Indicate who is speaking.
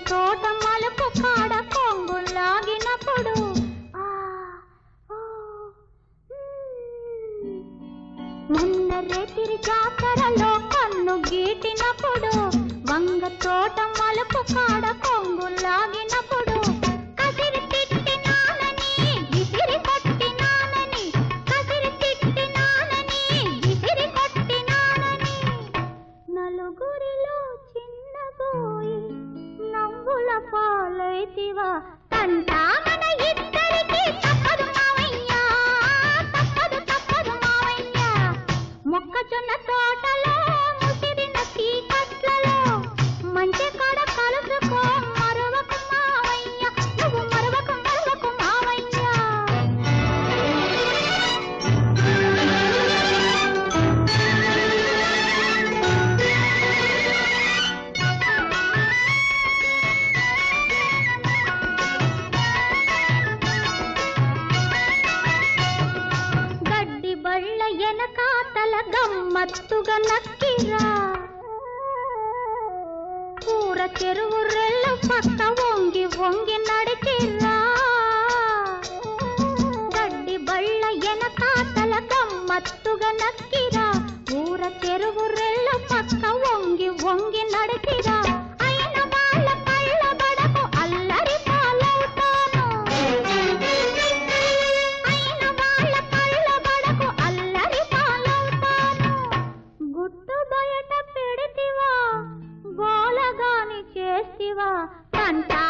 Speaker 1: తోట మలుపు కాడ కొంగు లాగినప్పుడు మొన్న రేతిరి జాతరలో కన్ను గీటినప్పుడు వంగ తోట మలుపు కాడ కొంగు లాగినప్పుడు కసిరి తిట్టినానని విసిరి కొట్టినానని కసిరి తిట్టినానని విసిరి కొట్టినానని నలుగురిలో చిన్నబోయి నవ్వుల పాలైతివా కంటా మన ఇద్దరికి తప్పదు మావయ్య తప్పదు తప్పదు మావయ్య మొక్కజొన్న తోటలో ముసిరిన చీకట్లలో మంచి కాడ కలుసుకో మరవకు మావయ్య నువ్వు మరవకు మరవకు మావయ్య గడ్డి బళ్ళ ఎనకాతల గమ్మత్తుగా నక్కిరా కూర చెరువు రెల్లు పక్క వంగి వంగి నడిచిరా గడ్డి బళ్ళ ఎనకాతల గమ్మత్తుగా నక్కిరా కూర చెరువు రెల్లు పక్క వంగి వంగి నడిచిరా అయిన వాళ్ళ కళ్ళ బడకు అల్లరి పాలవుతాను అయిన వాళ్ళ కళ్ళ బడకు అల్లరి పాలవుతాను గుట్టు బయట పెడితివా గోలగాని చేస్తివా కంటా